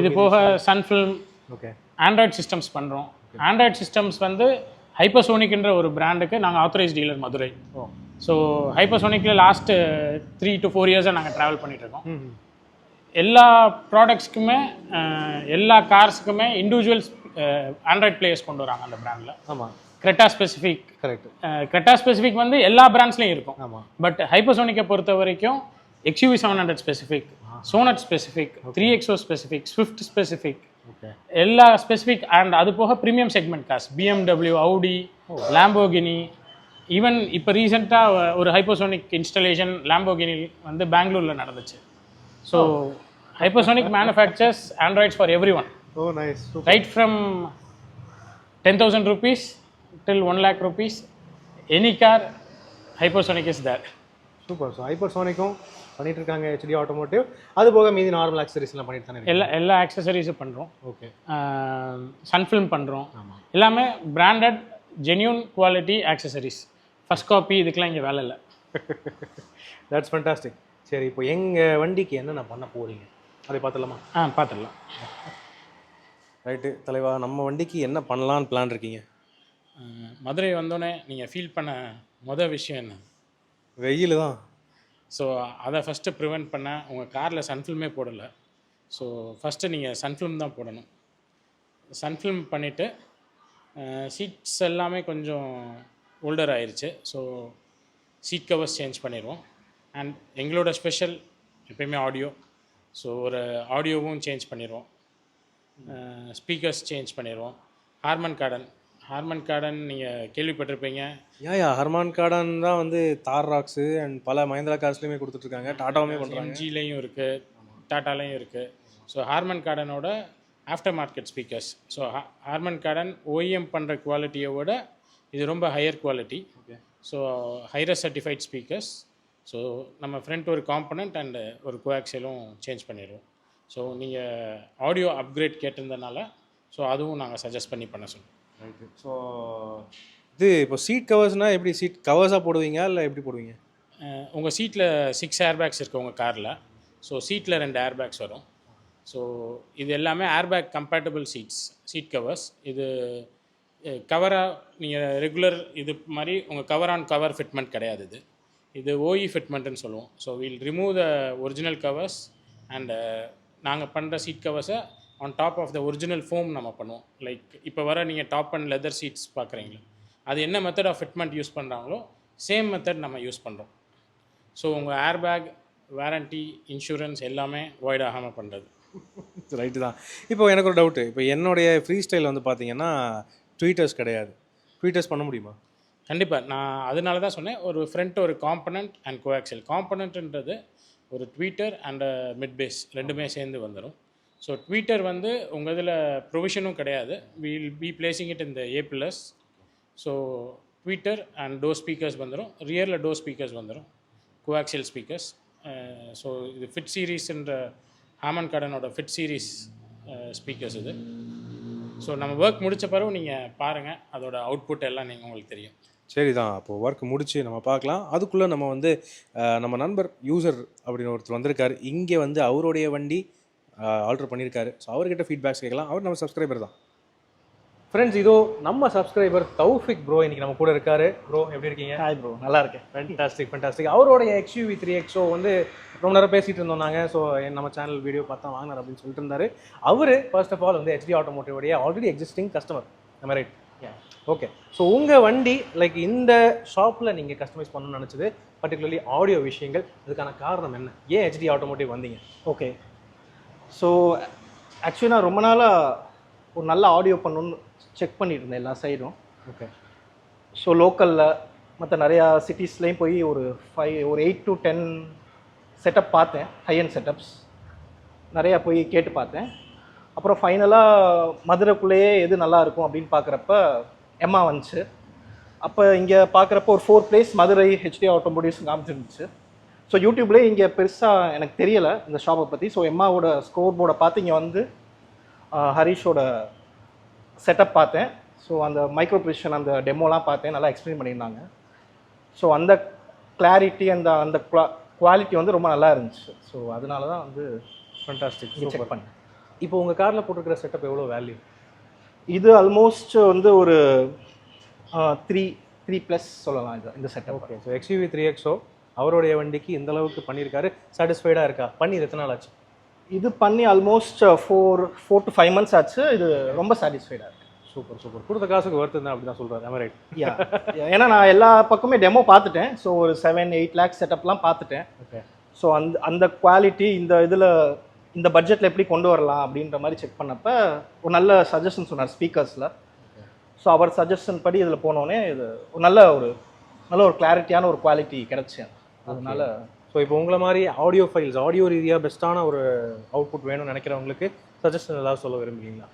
இது போக சன்ஃபில்ம், ஓகே, ஆண்ட்ராய்ட் சிஸ்டம்ஸ் பண்ணுறோம். ஆண்ட்ராய்ட் சிஸ்டம்ஸ் வந்து ஹைப்பர்சோனிக்ன்ற ஒரு பிராண்டுக்கு நாங்கள் ஆத்தரைஸ் டீலர் மதுரை. ஸோ ஹைப்பர்சோனிக்கில் லாஸ்ட்டு 3 to 4 இயர்ஸாக நாங்கள் ட்ராவல் பண்ணிகிட்ருக்கோம். எல்லா ப்ராடக்ட்ஸ்க்குமே எல்லா கார்ஸுக்குமே இண்டிவிஜுவல் ஆண்ட்ராய்ட் பிளேயர்ஸ் கொண்டு வராங்க அந்த பிராண்டில். ஆமாம். Creta specific. Correct. Creta specific வந்து எல்லா பிராண்ட்ஸ்லையும் இருக்கும். ஆமாம். பட் ஹைப்பர்சோனிக்கை பொறுத்த வரைக்கும் XUV 700 specific, Sonet specific, 3XO specific, Swift specific, எல்லா ஸ்பெசிஃபிக். அண்ட் அது போக premium segment cars BMW, Audi, Lamborghini. Even இப்போ ரீசெண்டாக ஒரு ஹைப்பர்சோனிக் இன்ஸ்டலேஷன் லாம்போகினி வந்து பெங்களூரில் நடந்துச்சு. So Hypersonic manufactures androids for every one. Oh nice. Right from 10,000 rupees till 1 lakh rupees, any car Hypersonic is there. Super. So ஹைப்பர்சோனிக்கும் பண்ணிட்டு இருக்காங்க HD ஆட்டோமோட்டிவ். அது போக மீதி நார்மல் ஆக்சசரிஸ்லாம் பண்ணிட்டு தானே எல்லா ஆக்சசரிஸும் பண்ணுறோம். ஓகே. சன்ஃபில்ம் பண்ணுறோம். எல்லாமே branded genuine quality accessories. First copy இதுக்கெலாம் இங்கே வேலை இல்லை. That's fantastic. சரி, இப்போ எங்கள் வண்டிக்கு என்னென்ன பண்ண போகிறீங்க அதை பார்த்துடலாமா? பார்த்துடலாம். ரைட்டு தலைவா, நம்ம வண்டிக்கு என்ன பண்ணலான்னு பிளான் இருக்கீங்க? மதுரை வந்தோடனே நீங்கள் ஃபீல் பண்ண விஷயம் என்ன? வெயில் தான். ஸோ அதை ஃபஸ்ட்டு ப்ரிவெண்ட் பண்ண உங்கள் காரில் சன்ஃபில்மே போடலை. ஸோ ஃபஸ்ட்டு நீங்கள் சன்ஃபில்ம் தான் போடணும். சன்ஃபில்ம் பண்ணிவிட்டு சீட்ஸ் எல்லாமே கொஞ்சம் ஓல்டர் ஆயிடுச்சு. ஸோ சீட் கவர்ஸ் சேஞ்ச் பண்ணிடுவோம். அண்ட் எங்களோட ஸ்பெஷல் எப்பயுமே ஆடியோ. ஸோ ஒரு ஆடியோவும் சேஞ்ச் பண்ணிடுவோம். ஸ்பீக்கர்ஸ் சேஞ்ச் பண்ணிடுவோம். ஹார்மன் கார்டன் நீங்கள் கேள்விப்பட்டிருப்பீங்க. ஹர்மான் கார்டன் தான் வந்து தார் ராக்ஸு அண்ட் பல மஹிந்திரா கார்ஸ்லையுமே கொடுத்துட்ருக்காங்க. டாட்டாவுமே பண்ணுறாங்க. எம்ஜிலையும் இருக்குது, டாட்டாலையும் இருக்குது. ஸோ ஹார்மன் கார்டனோட after market speakers. So Harman Kardon OEM பண்ணுற குவாலிட்டியை விட இது ரொம்ப higher quality. Okay. So HiRes certified speakers. So நம்ம ஃப்ரண்ட் ஒரு காம்பனண்ட் அண்டு ஒரு கோஆக்சியலும் சேஞ்ச் பண்ணிடுவோம். ஸோ நீங்கள் ஆடியோ அப்கிரேட் கேட்டிருந்தனால ஸோ அதுவும் நாங்கள் சஜஸ்ட் பண்ண சொல்லுவோம். ரைட்டு. ஸோ இது இப்போ சீட் கவர்ஸ்னால் எப்படி சீட் கவர்ஸாக போடுவீங்க இல்லை எப்படி போடுவீங்க? உங்கள் சீட்டில் 6 ஏர்பேக்ஸ் இருக்குது உங்கள் காரில். ஸோ சீட்டில் 2 ஏர்பேக்ஸ் வரும். ஸோ இது எல்லாமே ஏர்பேக் கம்பேட்டபிள் சீட் கவர்ஸ். இது கவராக நீங்கள் ரெகுலர் இது மாதிரி உங்கள் கவர் ஆன் கவர் ஃபிட்மெண்ட் கிடையாது. இது OE ஃபிட்மெண்ட்டுன்னு சொல்லுவோம். So will remove the original covers and நாங்கள் பண்ணுற சீட் கவர்ஸை on top of the original foam நம்ம பண்ணுவோம். லைக் இப்போ வர நீங்கள் டாப் அண்ட் லெதர் சீட்ஸ் பார்க்குறீங்களா, அது என்ன மெத்தட் ஆஃப் ஃபிட்மெண்ட் யூஸ் பண்ணுறாங்களோ சேம் மெத்தட் நம்ம யூஸ் பண்ணுறோம். ஸோ உங்கள் ஏர்பேக் வாரண்டி இன்சூரன்ஸ் எல்லாமே வாய்ட் ஆகாமல் பண்ணுறது. ரைட்டு தான். இப்போ எனக்கு ஒரு டவுட்டு. இப்போ என்னுடைய ஃப்ரீ ஸ்டைல் வந்து பார்த்தீங்கன்னா ட்வீட்டர்ஸ் கிடையாது. ட்வீட்டர்ஸ் பண்ண முடியுமா? கண்டிப்பாக நான் அதனால தான் சொன்னேன், ஒரு ஃப்ரண்ட் ஒரு காம்பனண்ட் அண்ட் கோஆக்சியல். காம்பனண்ட்ன்றது ஒரு ட்வீட்டர் அண்ட் மிட் பேஸ் ரெண்டுமே சேர்ந்து வந்துடும். ஸோ ட்வீட்டர் வந்து உங்கள் இதில் ப்ரொவிஷனும் கிடையாது. வில் பி பிளேசிங் இட் இந்த A plus. So tweeter and two speakers வந்துடும். ரியரில் டோ ஸ்பீக்கர்ஸ் வந்துடும், கோஆக்சியல் ஸ்பீக்கர்ஸ். ஸோ இது ஃபிட் சீரீஸ்ன்ற ஹாமன் கார்டனோட ஃபிட் சீரீஸ் ஸ்பீக்கர்ஸ் இது. ஸோ நம்ம ஒர்க் முடித்த பிறகு நீங்கள் பாருங்கள், அதோட அவுட்புட் எல்லாம் நீங்கள் உங்களுக்கு தெரியும். சரி தான். அப்போது ஒர்க் முடிச்சு நம்ம பார்க்கலாம். அதுக்குள்ளே நம்ம வந்து நம்ம நண்பர் யூசர் அப்படின்னு ஒருத்தர் வந்திருக்காரு. இங்கே வந்து அவருடைய வண்டி ஆல்டர் பண்ணியிருக்காரு. ஸோ அவர்கிட்ட ஃபீட்பேக்ஸ் கேட்கலாம். அவர் நம்ம சப்ஸ்கிரைபர் தான். ஃப்ரெண்ட்ஸ், இதோ நம்ம சப்ஸ்கிரைபர் தௌஃபிக் ப்ரோ இன்றைக்கி நம்ம கூட இருக்காரு. ப்ரோ எப்படி இருக்கீங்க? ஹாய் ப்ரோ, நல்லா இருக்கேன். ஃபேண்டாஸ்டிக். அவருடைய XUV 3XO வந்து ரொம்ப நேரம் பேசிகிட்டு இருந்தோம் நாங்கள். ஸோ நம்ம சேனல் வீடியோ பார்த்தா வாங்கினார் அப்படின்னு சொல்லிட்டு இருந்தார். அவர் ஃபர்ஸ்ட் ஆஃப் ஆல் வந்து HD ஆட்டோமோட்டிவோடைய ஆல்ரெடி எக்ஸிஸ்டிங் கஸ்டமர். நம்ம ரைட்? ஓகே. ஸோ உங்கள் வண்டி லைக் இந்த ஷாப்பில் நீங்கள் கஸ்டமைஸ் பண்ணணும்னு நினச்சது பர்டிகுலர்லி ஆடியோ விஷயங்கள், அதுக்கான காரணம் என்ன? ஏன் HD ஆட்டோமோட்டிவ் வந்தீங்க? ஓகே. ஸோ ஆக்சுவலி நான் ரொம்ப நாளாக ஒரு நல்ல ஆடியோ பண்ணணுன்னு செக் பண்ணிட்டு இருந்தேன் எல்லா சைடும். ஓகே. ஸோ லோக்கலில் மற்ற நிறையா சிட்டிஸ்லேயும் போய் ஒரு 8 to 10 செட்டப் பார்த்தேன், ஹை அண்ட் செட்டப்ஸ் நிறையா போய் கேட்டு பார்த்தேன். அப்புறம் ஃபைனலாக மதுரைக்குள்ளேயே எது நல்லா இருக்கும் அப்படின்னு பார்க்குறப்ப எம்மா வந்துச்சு. அப்போ இங்கே பார்க்குறப்ப ஒரு 4 பிளேஸ் மதுரை HD ஆட்டோமோட்டிவ்ஸ் காமிச்சிருந்துச்சு. ஸோ யூடியூப்லேயே இங்கே பெருசாக எனக்கு தெரியலை இந்த ஷாப்பை பற்றி. ஸோ எம்மாவோட ஸ்கோர் போர்டை பார்த்து இங்கே வந்து ஹரிஷோட செட்டப் பார்த்தேன். ஸோ அந்த மைக்ரோ ப்ரிசிஷன் அந்த டெமோலாம் பார்த்தேன், நல்லா எக்ஸ்பிளைன் பண்ணியிருந்தாங்க. ஸோ அந்த கிளாரிட்டி அந்த அந்த குவாலிட்டி வந்து ரொம்ப நல்லா இருந்துச்சு. ஸோ அதனால தான் வந்து ஃபேண்டாஸ்டிக் இங்கே செக் பண்ணேன். இப்போ உங்கள் காரில் போட்டிருக்கிற செட்டப் எவ்வளோ வேல்யூ? இது ஆல்மோஸ்ட் வந்து ஒரு 3+ சொல்லலாம் இது இந்த setup. Okay. So XUV 3XO அவருடைய வண்டிக்கு இந்த அளவுக்கு பண்ணியிருக்காரு. சாட்டிஸ்ஃபைடாக இருக்கா? பண்ணி எத்தனை நாள் ஆச்சு? இது பண்ணி ஆல்மோஸ்ட் 4 to 5 months ஆச்சு. இது ரொம்ப சாட்டிஸ்ஃபைடாக இருக்குது. சூப்பர். கொடுத்த காசுக்கு ஒர்த்து தான் அப்படி தான் சொல்கிறாரு. ஆமாம் ரைட்? ஏன்னா நான் எல்லா பக்கமே டெமோ பார்த்துட்டேன். ஸோ ஒரு 7-8 lakhs செட்டப்லாம் பார்த்துட்டேன். ஓகே. ஸோ அந்த குவாலிட்டி இந்த இதில் இந்த பட்ஜெட்டில் எப்படி கொண்டு வரலாம் அப்படின்ற மாதிரி செக் பண்ணப்போ ஒரு நல்ல சஜஷன் சொன்னார் ஸ்பீக்கர்ஸில். ஸோ அவர் சஜஷன் படி இதில் போனோடனே இது ஒரு நல்ல ஒரு கிளாரிட்டியான ஒரு குவாலிட்டி கிடச்சி. அதனால ஸோ இப்போ உங்களை மாதிரி ஆடியோ ஃபைல்ஸ் ஆடியோ ரீதியாக பெஸ்ட்டான ஒரு அவுட்புட் வேணும்னு நினைக்கிறவங்களுக்கு சஜஷன் ஏதாவது சொல்ல விரும்புகிறீங்களா?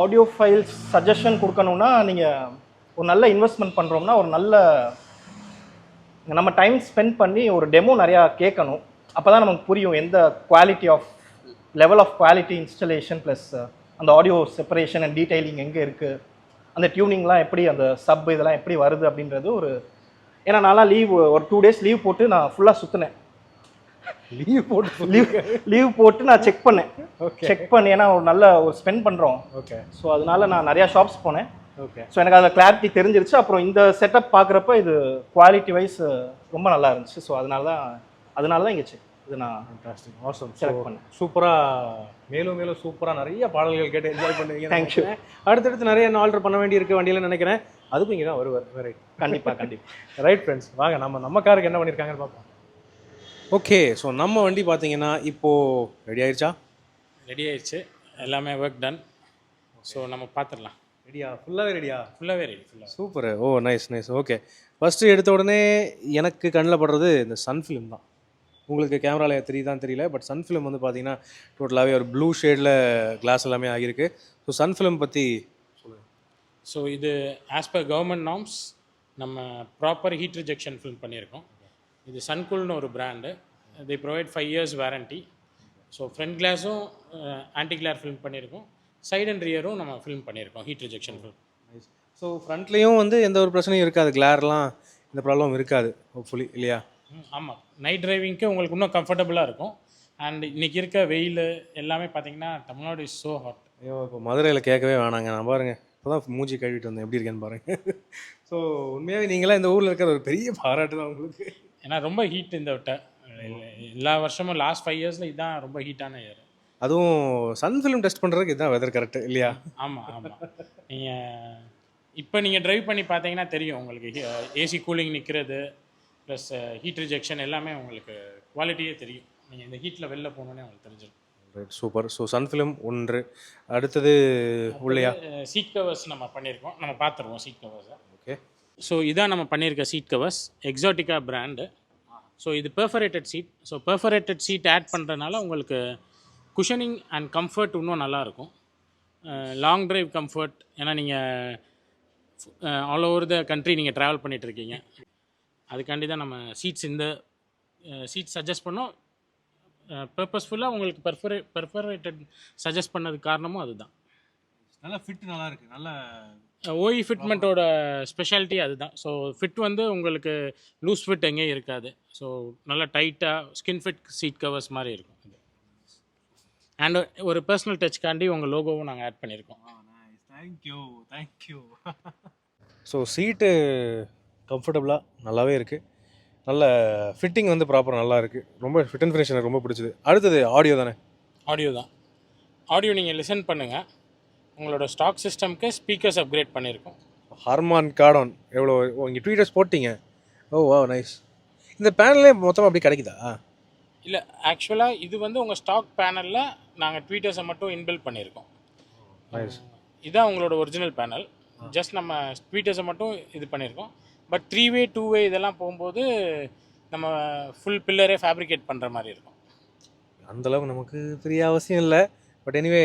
ஆடியோ ஃபைல்ஸ் சஜஷன் கொடுக்கணுன்னா நீங்கள் ஒரு நல்ல இன்வெஸ்ட்மெண்ட் பண்ணுறோம்னா ஒரு நல்ல நம்ம டைம் ஸ்பெண்ட் பண்ணி ஒரு டெமோ நிறையா கேட்கணும். அப்போ தான் நமக்கு புரியும் எந்த level of quality installation plus அந்த ஆடியோ செப்பரேஷன் அண்ட் டீடைலிங் எங்கே இருக்குது, அந்த டியூனிங்லாம் எப்படி, அந்த சப் இதெல்லாம் எப்படி வருது அப்படின்றது ஏன்னா நான்லாம் ஒரு 2 days லீவ் போட்டு நான் ஃபுல்லாக சுற்றினேன். லீவ் போட்டு நான் செக் பண்ணேன். செக் பண்ணி ஏன்னா ஒரு நல்ல ஸ்பெண்ட் பண்ணுறோம். ஓகே. ஸோ அதனால நான் நிறையா ஷாப்ஸ் போனேன். ஓகே. ஸோ எனக்கு அதில் கிளாரிட்டி தெரிஞ்சிருச்சு. அப்புறம் இந்த செட்டப் பார்க்குறப்ப இது குவாலிட்டி வைஸ் ரொம்ப நல்லா இருந்துச்சு. ஸோ அதனால தான் இங்கே இது நான் ஃபேண்டாஸ்டிக், ஆசம் செலக்ட் பண்ணேன். சூப்பராக மேலும் சூப்பராக நிறைய பாடல்கள் கேட்டு என்ஜாய் பண்ணுவீங்க. தேங்க்யூ. அடுத்தடுத்து நிறைய என்ன ஆல்டர் பண்ண வேண்டி இருக்க வண்டியில் நினைக்கிறேன். அதுக்கும் இங்கே தான் வருவார். ரைட்? கண்டிப்பாக. ரைட் ஃப்ரெண்ட்ஸ், வாங்க நம்ம காருக்கு என்ன பண்ணியிருக்காங்கன்னு பார்ப்போம். ஓகே. ஸோ நம்ம வண்டி பார்த்தீங்கன்னா இப்போது ரெடி ஆயிடுச்சா? ரெடி ஆயிடுச்சு, எல்லாமே ஒர்க் டன். ஸோ நம்ம பார்த்துடலாம். ரெடியா? ஃபுல்லாகவே ரெடியா? ஃபுல்லாகவே ரெடி. சூப்பர். ஓ நைஸ். ஓகே. ஃபஸ்ட்டு எடுத்த உடனே எனக்கு கண்ணில் படுறது இந்த சன் ஃபிலிம் தான். உங்களுக்கு கேமராவில் தெரியுதான்னு தெரியல, பட் சன் ஃபிலிம் வந்து பார்த்தீங்கன்னா டோட்டலாகவே ஒரு ப்ளூ ஷேடில் கிளாஸ் எல்லாமே ஆகியிருக்கு. ஸோ சன் ஃபிலிம் பற்றி சொல்லுங்கள். ஸோ இது ஆஸ் பர் கவர்மெண்ட் நார்ம்ஸ் நம்ம ப்ராப்பர் ஹீட் ரிஜெக்ஷன் ஃபில்ம் பண்ணியிருக்கோம். இது சன்கூல்னு ஒரு brand. they provide 5 years warranty. So front கிளாஸும் ஆன்டி கிளார் ஃபில்ம் பண்ணியிருக்கோம், சைட் அண்ட் ரியரும் நம்ம ஃபில்ம் பண்ணியிருக்கோம் heat rejection film. Nice. So ஃப்ரண்ட்லேயும் வந்து எந்த ஒரு பிரச்சனையும் இருக்காது, கிளார்லாம் இந்த ப்ராப்ளம் இருக்காது ஹோப்ஃபுல்லி, இல்லையா? ஆமாம், நைட் டிரைவிங்க்கு உங்களுக்கு இன்னும் கம்ஃபர்டபுளாக இருக்கும். அண்ட் இன்றைக்கி இருக்க வெயில் எல்லாமே பார்த்தீங்கன்னா தமிழ்நாடு இஸ் ஸோ ஹாட். ஐயோ, இப்போ மதுரையில் கேட்கவே வேணாங்க. நான் பாருங்கள் இப்போ தான் மூஞ்சி கழுவிட்டு வந்தேன், எப்படி இருக்கேன்னு பாருங்கள். ஸோ உண்மையாகவே நீங்களாம் இந்த ஊரில் இருக்கிற ஒரு பெரிய பாராட்டு தான் உங்களுக்கு. ஏன்னா ரொம்ப ஹீட் இந்த விட்ட எல்லா வருஷமும் லாஸ்ட் 5 yearsல இதுதான் ரொம்ப ஹீட்டான இயர். அதுவும் சன் ஃபிலிம் டெஸ்ட் பண்ணுறதுக்கு இதுதான் வெதர் கரெக்டு, இல்லையா? ஆமாம். நீங்கள் இப்போ நீங்கள் ட்ரைவ் பண்ணி பார்த்தீங்கன்னா தெரியும் உங்களுக்கு. ஏசி கூலிங் நிற்கிறது, ப்ளஸ் ஹீட் ரிஜெக்ஷன் எல்லாமே உங்களுக்கு குவாலிட்டியே தெரியும். நீங்கள் இந்த ஹீட்டில் வெளில போனோன்னே உங்களுக்கு தெரிஞ்சிடும். Right, super. So sun film ஒன்று, அடுத்தது உள்ளையா? சீட் கவர்ஸ் நம்ம பண்ணியிருக்கோம், நம்ம பார்த்துருவோம் சீட் கவர்ஸை. ஓகே. ஸோ இதான் நம்ம பண்ணியிருக்க seat covers, Exotica brand. So இது perforated seat. So perforated seat add பண்ணுறதுனால உங்களுக்கு குஷனிங் அண்ட் கம்ஃபர்ட் இன்னும் நல்லாயிருக்கும். லாங் டிரைவ் கம்ஃபர்ட், ஏன்னா நீங்கள் ஆல் ஓவர் த கண்ட்ரி நீங்கள் ட்ராவல் பண்ணிகிட்ருக்கீங்க, அதுக்காண்டி தான் நம்ம சீட்ஸ் இந்த சீட் சஜஸ்ட் பண்ணோம். பர்பஸ்ஃபுல்லாக உங்களுக்கு பெர்ஃபரேட்டட் சஜஸ்ட் பண்ணதுக்கு காரணமும் அதுதான். நல்லா ஃபிட் நல்லா இருக்குது. நல்ல ஓஇ ஃபிட்மெண்ட்டோட ஸ்பெஷாலிட்டி அதுதான். ஸோ ஃபிட் வந்து உங்களுக்கு லூஸ் ஃபிட் எங்கேயும் இருக்காது. ஸோ நல்லா டைட்டாக ஸ்கின் ஃபிட் சீட் கவர்ஸ் மாதிரி இருக்கும். அண்ட் ஒரு பர்சனல் டச்சுக்காண்டி உங்கள் லோகோவும் நாங்கள் ஆட் பண்ணியிருக்கோம். தேங்க்யூ. ஸோ சீட்டு கம்ஃபர்டபுளாக நல்லாவே இருக்குது. நல்ல ஃபிட்டிங் வந்து ப்ராப்பராக நல்லா இருக்குது. ரொம்ப ஃபிட் அண்ட் ஃபினிஷ் எனக்கு ரொம்ப பிடிச்சது. அடுத்தது ஆடியோ தானே? ஆடியோ தான். ஆடியோ நீங்கள் லிசன் பண்ணுங்கள். உங்களோட ஸ்டாக் சிஸ்டம்க்கு ஸ்பீக்கர்ஸ் அப்கிரேட் பண்ணியிருக்கோம். ஹார்மான் கார்டான் எவ்வளோ இங்கே ட்வீட்டர்ஸ் போட்டிங்க. ஓ வா, நைஸ். இந்த பேனலே மொத்தமாக அப்படி கிடைக்குதா? இல்லை, ஆக்சுவலாக இது வந்து உங்கள் ஸ்டாக் பேனலில் நாங்கள் ட்வீட்டர்ஸை மட்டும் இன்பில்ட் பண்ணியிருக்கோம். நைஸ். இதுதான் உங்களோட ஒரிஜினல் பேனல். ஜஸ்ட் நம்ம ட்வீட்டர்ஸை மட்டும் இது பண்ணியிருக்கோம். பட் 3-way 2-way இதெல்லாம் போகும்போது நம்ம ஃபுல் பில்லரே ஃபேப்ரிகேட் பண்ணுற மாதிரி இருக்கும். அந்தளவுக்கு நமக்கு பெரிய அவசியம் இல்லை. பட் எனிவே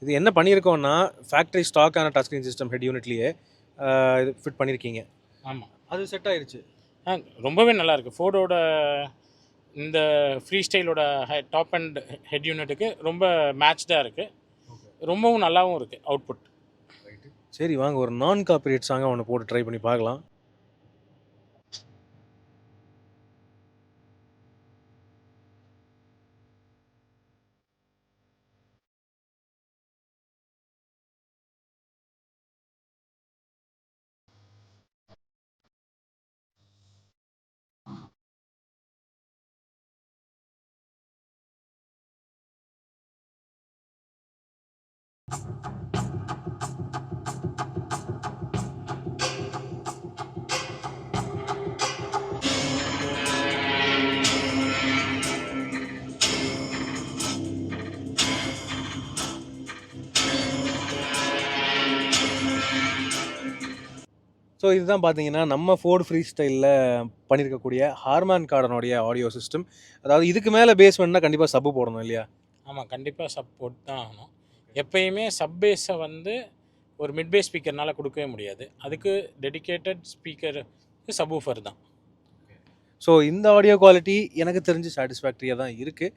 இது என்ன பண்ணியிருக்கோன்னா ஃபேக்ட்ரி ஸ்டாக்கான டச் ஸ்க்ரீன் சிஸ்டம் ஹெட் யூனிட்லேயே இது ஃபிட் பண்ணியிருக்கீங்க. ஆமாம், அது செட் ஆயிடுச்சு. ரொம்பவே நல்லாயிருக்கு. ஃபோர்டோட இந்த ஃப்ரீ ஸ்டைலோட டாப் அண்ட் ஹெட் யூனிட்டுக்கு ரொம்ப மேட்ச்டாக இருக்குது. ரொம்பவும் நல்லாவும் இருக்குது அவுட்புட். ரைட்டு, சரி வாங்க ஒரு நான் காப்பிரைட் சாங்காக ஒன்று போட்டு ட்ரை பண்ணி பார்க்கலாம். ஸோ இதுதான் பார்த்தீங்கன்னா நம்ம ஃபோர்டு ஃப்ரீ ஸ்டைலில் பண்ணியிருக்கக்கூடிய ஹார்மான் கார்டனுடைய ஆடியோ சிஸ்டம். அதாவது இதுக்கு மேலே பேஸ் வேணுன்னா கண்டிப்பாக சப்பு போடணும் இல்லையா? ஆமாம், கண்டிப்பாக சப் போட்டு தான் ஆகணும். எப்பயுமே சப் பேஸை வந்து ஒரு மிட் பேஸ் ஸ்பீக்கர்னால் கொடுக்கவே முடியாது. அதுக்கு டெடிக்கேட்டட் ஸ்பீக்கர் சப்வூஃபர் தான். ஸோ இந்த ஆடியோ குவாலிட்டி எனக்கு தெரிஞ்சு சாட்டிஸ்ஃபேக்டரியாக தான் இருக்குது.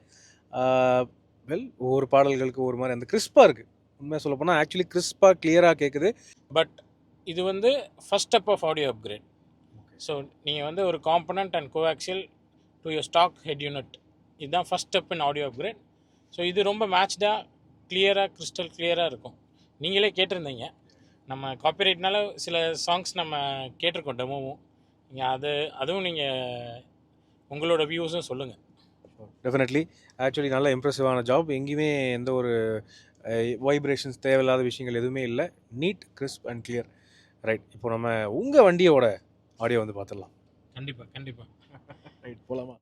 வெல், ஒவ்வொரு பாடல்களுக்கு ஒரு மாதிரி அந்த கிறிஸ்பாக இருக்குது. உண்மையாக சொல்ல போனால் ஆக்சுவலி கிறிஸ்பாக கிளியராக கேட்குது. பட் இது வந்து first step of audio upgrade. So நீங்கள் வந்து ஒரு component and coaxial to your stock head unit, இதுதான் first step in audio upgrade. So இது ரொம்ப மேட்ச்டாக கிளியராக கிறிஸ்டல் கிளியராக இருக்கும். நீங்களே கேட்டிருந்தீங்க, நம்ம காப்பிரைட்னால சில சாங்ஸ் நம்ம கேட்டிருக்கோம் டெமோவும். நீங்கள் அதுவும் நீங்கள் உங்களோட வியூஸும் சொல்லுங்கள். டெஃபினெட்லி ஆக்சுவலி நல்ல இம்ப்ரெசிவான ஜாப். எங்கேயுமே எந்த ஒரு வைப்ரேஷன்ஸ் தேவையில்லாத விஷயங்கள் எதுவுமே இல்லை. Neat, crisp and clear. Right, இப்போ நம்ம உங்கள் வண்டியோட ஆடியோ வந்து பார்த்துடலாம். கண்டிப்பாக. ரைட், போகலாமா?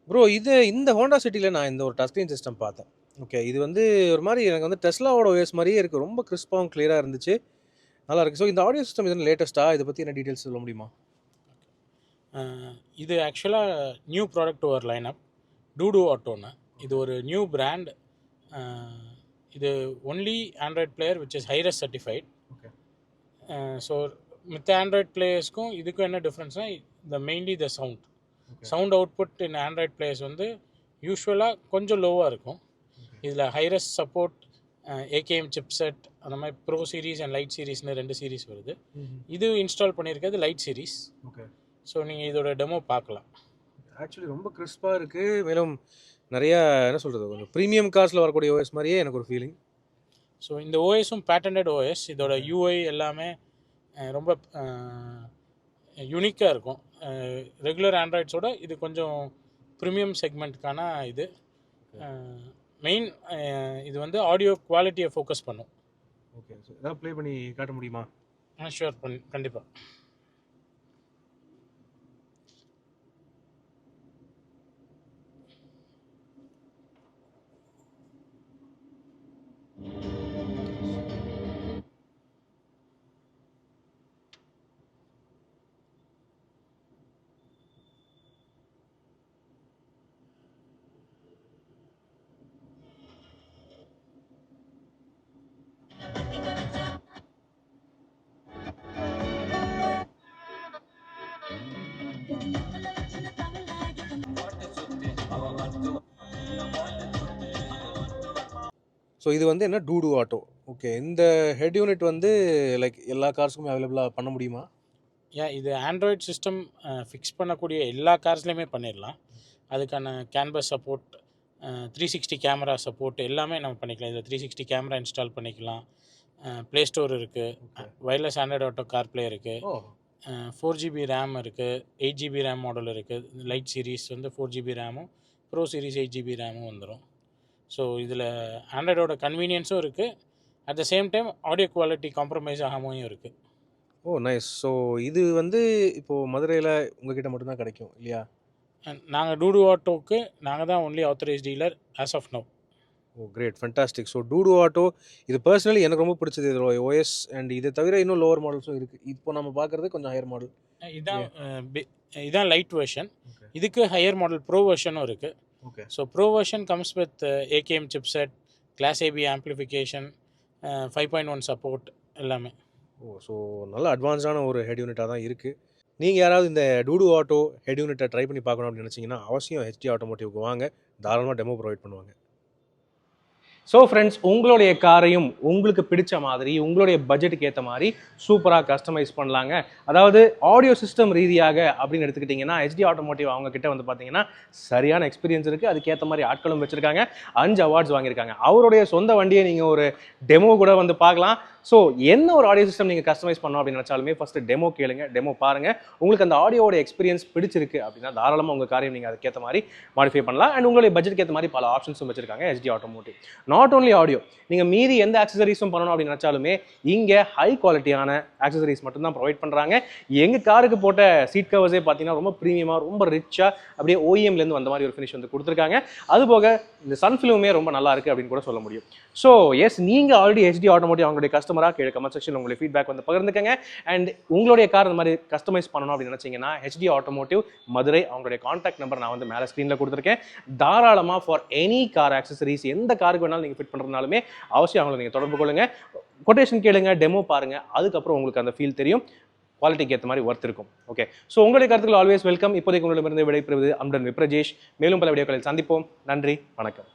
ப்ரோ, இந்த ஹோண்டா சிட்டியில் நான் இந்த ஒரு டச் ஸ்க்ரீன் சிஸ்டம் பார்த்தேன். ஓகே, இது வந்து ஒரு மாதிரி எனக்கு வந்து டெஸ்லாவோட ஓஎஸ் மாதிரியே இருக்குது. ரொம்ப கிறிஸ்பாகவும் கிளியராக இருந்துச்சு, நல்லா இருக்குது. ஸோ இந்த ஆடியோ சிஸ்டம் இது லேட்டஸ்ட்டாக, இதை பற்றி என்ன டீட்டெயில்ஸ் சொல்ல முடியுமா? இது ஆக்சுவலாக நியூ ப்ராடக்ட் ஒரு லைனப், டூடு ஆட்டோன்னு. இது ஒரு நியூ பிராண்ட். இது only Android player which is HiRes certified. Okay. So மித்த ஆண்ட்ராய்ட் பிளேயர்ஸ்க்கும் இதுக்கும் என்ன டிஃப்ரென்ஸ்னால் mainly the sound output in Android players வந்து யூஸ்வலாக கொஞ்சம் லோவாக இருக்கும். இதில் ஹைரஸ் சப்போர்ட் ஏகேஎம் சிப்செட் அந்த மாதிரி ப்ரோ சீரீஸ் அண்ட் லைட் சீரீஸ்னு 2 சீரீஸ் வருது. இது இன்ஸ்டால் பண்ணியிருக்கிறது லைட் சீரீஸ். ஓகே. ஸோ நீங்கள் இதோட டெமோ பார்க்கலாம். ஆக்சுவலி ரொம்ப கிறிஸ்பாக இருக்குது. மேலும் நிறையா என்ன சொல்கிறது, கொஞ்சம் ப்ரீமியம் கார்ஸில் வரக்கூடிய ஓஎஸ் மாதிரியே எனக்கு ஒரு ஃபீலிங். ஸோ இந்த ஓஎஸும் பேட்டன்டட் ஓஎஸ். இதோட யூஐ எல்லாமே ரொம்ப யூனிக்காக இருக்கும். ரெகுலர் ஆண்ட்ராய்ட்ஸோட இது கொஞ்சம் ப்ரீமியம் செக்மெண்ட்டுக்கான இது. மெயின் இது வந்து ஆடியோ குவாலிட்டியை ஃபோக்கஸ் பண்ணும். ஓகே. ஸோ ஏதாவது ப்ளே பண்ணி காட்ட முடியுமா? ஷூர் கண்டிப்பாக. ஸோ இது வந்து என்ன டூடு ஆட்டோ. ஓகே. இந்த ஹெட் யூனிட் வந்து லைக் எல்லா கார்ஸுக்குமே அவைலபிளாக பண்ண முடியுமா? ஏன் இது ஆண்ட்ராய்ட் சிஸ்டம் ஃபிக்ஸ் பண்ணக்கூடிய எல்லா கார்ஸ்லையுமே பண்ணிடலாம். அதுக்கான கேன்வஸ் சப்போர்ட், 360 கேமரா சப்போர்ட் எல்லாமே நம்ம பண்ணிக்கலாம். இதில் 360 கேமரா இன்ஸ்டால் பண்ணிக்கலாம். ப்ளே ஸ்டோர் இருக்குது, வயர்லெஸ் ஆண்ட்ராய்டு ஆட்டோ கார்ப்ளே இருக்குது, 4GB ரேம் இருக்குது, 8GB ரேம் மாடல் இருக்குது. லைட் சீரீஸ் வந்து 4GB ரேமும், ப்ரோ சீரீஸ் 8GB ரேமும் வந்துடும். ஸோ இதில் ஆண்ட்ராய்டோட கன்வீனியன்ஸும் இருக்குது, at the same time audio quality compromise ஆகாமையும் இருக்குது. Oh nice. ஸோ இது வந்து இப்போது மதுரையில் உங்ககிட்ட மட்டும்தான் கிடைக்கும் இல்லையா? நாங்கள் டூடு ஆட்டோவுக்கு நாங்கள் தான் only authorised dealer as of now. Oh great, fantastic. So டூடு ஆட்டோ இது பர்சனலி எனக்கு ரொம்ப பிடிச்சது. இதோட ஓஎஸ் அண்ட் இதை தவிர இன்னும் லோவர் மாடல்ஸும் இருக்குது. இப்போ நம்ம பார்க்குறது கொஞ்சம் ஹையர் மாடல். இதான் லைட் வெர்ஷன். இதுக்கு ஹையர் மாடல் ப்ரோ வெர்ஷனும் இருக்குது. ஓகே. So pro version comes with AKM chipset, class AB amplification, 5.1 support எல்லாமே. ஓ ஸோ நல்ல அட்வான்ஸ்டான ஒரு ஹெட் யூனிட்டாக தான் இருக்குது. நீங்கள் யாராவது இந்த டூடு ஆட்டோ ஹெட் யூனிட்டை ட்ரை பண்ணி பார்க்கணும் அப்படின்னு நினச்சிங்கன்னா அவசியம் ஹெச்டி ஆட்டோமோட்டிவ்க்கு வாங்க. தாராளமாக டெமோ ப்ரொவைட் பண்ணுவாங்க. ஸோ ஃப்ரெண்ட்ஸ், உங்களுடைய காரையும் உங்களுக்கு பிடிச்ச மாதிரி உங்களுடைய பட்ஜெட்டுக்கு ஏற்ற மாதிரி சூப்பராக கஸ்டமைஸ் பண்ணலாங்க. அதாவது ஆடியோ சிஸ்டம் ரீதியாக அப்படின்னு எடுத்துக்கிட்டிங்கன்னா ஹெச்டி ஆட்டோமோட்டிவ் அவங்க கிட்ட வந்து பார்த்தீங்கன்னா சரியான எக்ஸ்பீரியன்ஸ் இருக்குது. அதுக்கேற்ற மாதிரி ஆட்களும் வச்சுருக்காங்க. 5 அவார்ட்ஸ் வாங்கியிருக்காங்க. அவருடைய சொந்த வண்டியை நீங்கள் ஒரு டெமோ கூட வந்து பார்க்கலாம். ஸோ என்ன ஒரு ஆடியோ சிஸ்டம் நீங்கள் கஸ்டமைஸ் பண்ணணும் அப்படின்னு நினச்சாலுமே ஃபஸ்ட்டு டெமோ கேளுங்க, டெமோ பாருங்கள். உங்களுக்கு அந்த ஆடியோட எக்ஸ்பீரியன்ஸ் பிடிச்சிருக்கு அப்படின்னா தாராளமாக உங்கள் காரையும் நீங்கள் அதுக்கேற்ற மாதிரி மாடிஃபை பண்ணலாம். அண்ட் உங்களுடைய பட்ஜெட்டுக்கு ஏற்ற மாதிரி பல ஆப்ஷன்ஸும் வச்சிருக்காங்க HD automotive. Not only audio, நீங்கள் மீதி எந்த ஆக்சசரிஸும் பண்ணணும் அப்படின்னு நினச்சாலுமே இங்கே ஹை குவாலிட்டியான ஆக்சசரிஸ் மட்டும்தான் ப்ரொவைட் பண்ணுறாங்க. எங்கள் காருக்கு போட்ட சீட் கவர்ஸே பார்த்தீங்கன்னா ரொம்ப ப்ரீமியமாக, ரொம்ப ரிச்சாக அப்படியே ஓஇஎம்லேருந்து வந்த மாதிரி ஒரு ஃபினிஷ் வந்து கொடுத்துருக்காங்க. அதுபோக இந்த சன் ஃபிலிமுமே ரொம்ப நல்லா இருக்குது அப்படின்னு கூட சொல்ல முடியும். ஸோ எஸ், நீங்கள் ஆல்ரெடி ஹெச்டி ஆட்டோமோட்டிவ் அவங்களுடைய கஸ்டமராக கீழே கமெண்ட் செக்ஷனில் உங்களுடைய ஃபீட்பேக் வந்து பகிர்ந்துக்கங்க. அண்ட் உங்களுடைய கார் இந்த மாதிரி கஸ்டமைஸ் பண்ணணும் அப்படின்னு நினச்சிங்கன்னா ஹெச்டி ஆட்டோமோட்டிவ் மதுரை அவங்களுடைய கான்டாக்ட் நம்பர் நான் வந்து மேலே ஸ்க்ரீனில் கொடுத்துருக்கேன். தாராளமாக ஃபார் எனி கார் ஆக்சசரிஸ் எந்த காருக்கு வேணாலும் நீங்கள் ஃபிட் பண்ணுறதுனாலுமே அவசியம் அவங்களை நீங்கள் தொடர்பு கொள்ளுங்க. கொட்டேஷன் கேளுங்க, டெமோ பாருங்கள். அதுக்கப்புறம் உங்களுக்கு அந்த ஃபீல் தெரியும், குவாலிட்டிக்கு ஏற்ற மாதிரி ஒர்த் இருக்கும். ஓகே. ஸோ உங்களுடைய கருத்துக்கள் ஆல்வேஸ் வெல்கம். இப்போதைக்கு உங்களிடமிருந்து விடைபெறுவது அம்டன் விப்ரஜேஷ். மேலும் பல வீடியோக்களில் சந்திப்போம். நன்றி, வணக்கம்.